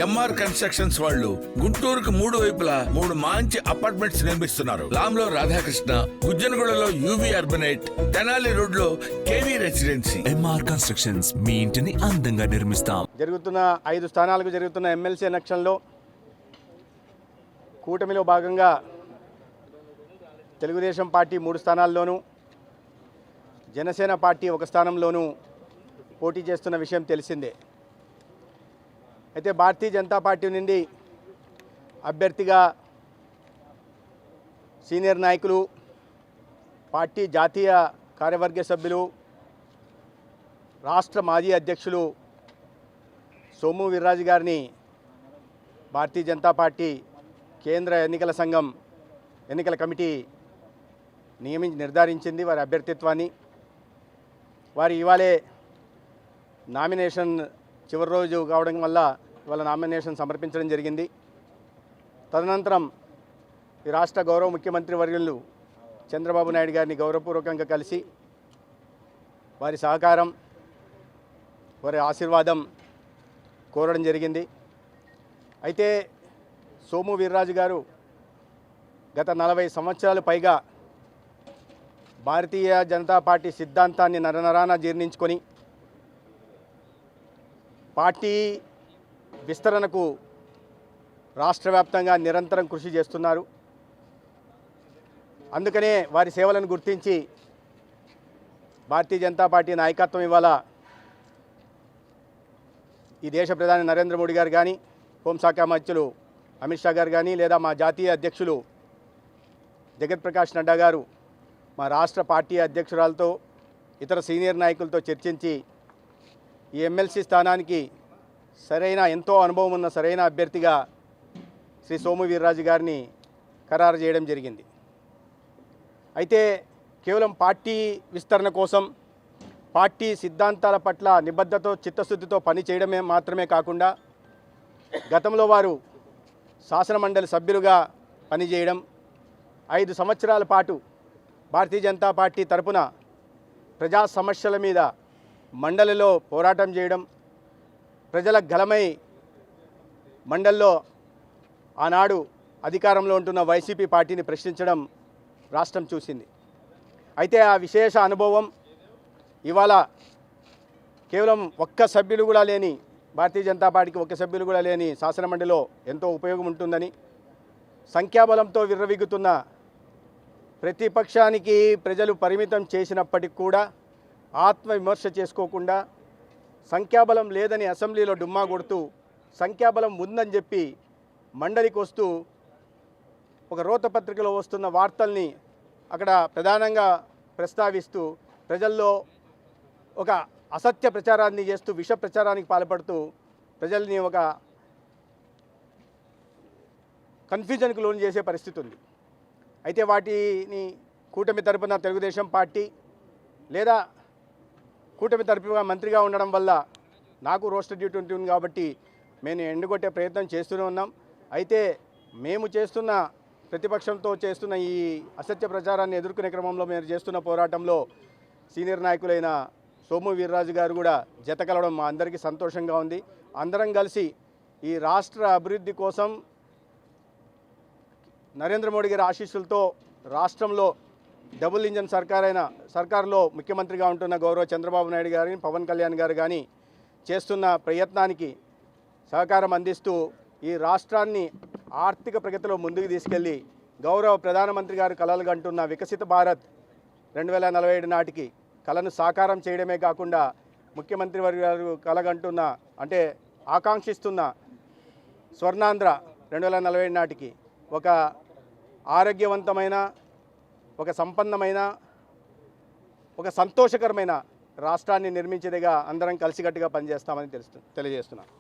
MR constructions వాళ్ళు గుంటూరుకు 3 వైపులా 3 మంచి అపార్ట్మెంట్స్ నిర్మిస్తున్నారు. లాంలో రాధాకృష్ణ, గుజ్జనగూడలో యువి అర్బనైట్, తెనాలి రోడ్ లో కేవీ రెసిడెన్సీ. ఎంఆర్ కన్స్ట్రక్షన్స్ మీ ఇంటిని అందంగా నిర్మిస్తాం. జరుగుతున్న 5 స్థానాలకు జరుగుతున్న ఎమ్మెల్సీ ఎలక్షన్లో కూటమిలో భాగంగా తెలుగుదేశం పార్టీ 3 స్థానాల్లోనూ, జనసేన పార్టీ 1 స్థానంలోనూ పోటీ చేస్తున్న విషయం తెలిసిందే. అయితే భారతీయ జనతా పార్టీ నుండి అభ్యర్థిగా సీనియర్ నాయకులు, పార్టీ జాతీయ కార్యవర్గ సభ్యులు, రాష్ట్ర మాజీ అధ్యక్షులు సోము వీర్రాజు గారిని భారతీయ జనతా పార్టీ కేంద్ర ఎన్నికల సంఘం ఎన్నికల కమిటీ నిర్ధారించింది వారి అభ్యర్థిత్వాన్ని. వారి ఇవాళే నామినేషన్ చివరి రోజు కావడం వల్ల ఇవాళ నామినేషన్ సమర్పించడం జరిగింది. తదనంతరం ఈ రాష్ట్ర గౌరవ ముఖ్యమంత్రి వర్యులు చంద్రబాబు నాయుడు గారిని గౌరవపూర్వకంగా కలిసి వారి సహకారం, వారి ఆశీర్వాదం కోరడం జరిగింది. అయితే సోము వీర్రాజు గారు గత 40 సంవత్సరాలు పైగా భారతీయ జనతా పార్టీ సిద్ధాంతాన్ని నరనరాన జీర్ణించుకొని పార్టీ విస్తరణకు రాష్ట్ర వ్యాప్తంగా నిరంతరం కృషి చేస్తున్నారు. అందుకనే వారి సేవలను గుర్తించి భారతీయ జనతా పార్టీ నాయకత్వం ఇవాళ ఈ దేశ ప్రధాని నరేంద్ర మోడీ గారు కానీ, హోంశాఖ మంత్రులు అమిత్ షా గారు కానీ, లేదా మా జాతీయ అధ్యక్షులు జగత్ ప్రకాష్ నడ్డా గారు మా రాష్ట్ర పార్టీ అధ్యక్షురాలతో, ఇతర సీనియర్ నాయకులతో చర్చించి ఈ ఎమ్మెల్సీ స్థానానికి ఎంతో అనుభవం ఉన్న సరైన అభ్యర్థిగా శ్రీ సోము వీర్రాజు గారిని ఖరారు చేయడం జరిగింది. అయితే కేవలం పార్టీ విస్తరణ కోసం, పార్టీ సిద్ధాంతాల పట్ల నిబద్ధతతో, చిత్తశుద్ధితో పనిచేయడమే మాత్రమే కాకుండా గతంలో వారు శాసనమండలి సభ్యులుగా పనిచేయడం, 5 సంవత్సరాల పాటు భారతీయ జనతా పార్టీ తరపున ప్రజా సమస్యల మీద మండలిలో పోరాటం చేయడం, ప్రజల గలమై మండలిలో ఆనాడు అధికారంలో ఉంటున్న వైసీపీ పార్టీని ప్రశ్నించడం రాష్ట్రం చూసింది. అయితే ఆ విశేష అనుభవం ఇవాళ కేవలం ఒక్క సభ్యులు కూడా లేని, భారతీయ జనతా పార్టీకి ఒక్క సభ్యులు కూడా లేని శాసనమండలిలో ఎంతో ఉపయోగం ఉంటుందని, సంఖ్యాబలంతో విర్రవీగుతున్న ప్రతిపక్షానికి ప్రజలు పరిమితం చేసినప్పటికి కూడా ఆత్మవిమర్శ చేసుకోకుండా, సంఖ్యాబలం లేదని అసెంబ్లీలో డుమ్మా కొడుతూ, సంఖ్యాబలం ఉందని చెప్పి మండలికి వస్తూ ఒక రోతపత్రికలో వస్తున్న వార్తల్ని అక్కడ ప్రధానంగా ప్రస్తావిస్తూ ప్రజల్లో ఒక అసత్య ప్రచారాన్ని చేస్తూ, విష ప్రచారానికి పాల్పడుతూ ప్రజల్ని ఒక కన్ఫ్యూజన్కి లోన్ చేసే పరిస్థితి ఉంది. అయితే వాటిని కూటమి తరపున తెలుగుదేశం పార్టీ లేదా కూటమి తరపుగా మంత్రిగా ఉండడం వల్ల నాకు రోస్టర్ డ్యూటీ ఉంటుంది కాబట్టి మేము ఎండుగొట్టే ప్రయత్నం చేస్తూనే ఉన్నాం. అయితే మేము చేస్తున్న, ప్రతిపక్షంతో చేస్తున్న ఈ అసత్య ప్రచారాన్ని ఎదుర్కొనే క్రమంలో మేము చేస్తున్న పోరాటంలో సీనియర్ నాయకులైన సోము వీర్రాజు గారు కూడా జత కలవడం మా అందరికీ సంతోషంగా ఉంది. అందరం కలిసి ఈ రాష్ట్ర అభివృద్ధి కోసం నరేంద్ర మోడీ గారి ఆశీస్సులతో రాష్ట్రంలో డబుల్ ఇంజన్ సర్కారులో ముఖ్యమంత్రిగా ఉంటున్న గౌరవ చంద్రబాబు నాయుడు గారిని, పవన్ కళ్యాణ్ గారు కానీ చేస్తున్న ప్రయత్నానికి సహకారం అందిస్తూ ఈ రాష్ట్రాన్ని ఆర్థిక ప్రగతిలో ముందుకు తీసుకెళ్లి గౌరవ ప్రధానమంత్రి గారు కలలు కంటున్న వికసిత భారత్ 2047 నాటికి కలను సాకారం చేయడమే కాకుండా ముఖ్యమంత్రి గారు కలగంటున్న, అంటే ఆకాంక్షిస్తున్న స్వర్ణాంధ్ర 2047 నాటికి ఒక ఆరోగ్యవంతమైన, ఒక సంపన్నమైన, ఒక సంతోషకరమైన రాష్ట్రాన్ని నిర్మించేదిగా అందరం కలిసికట్టుగా పనిచేస్తామని తెలియజేస్తున్నాను.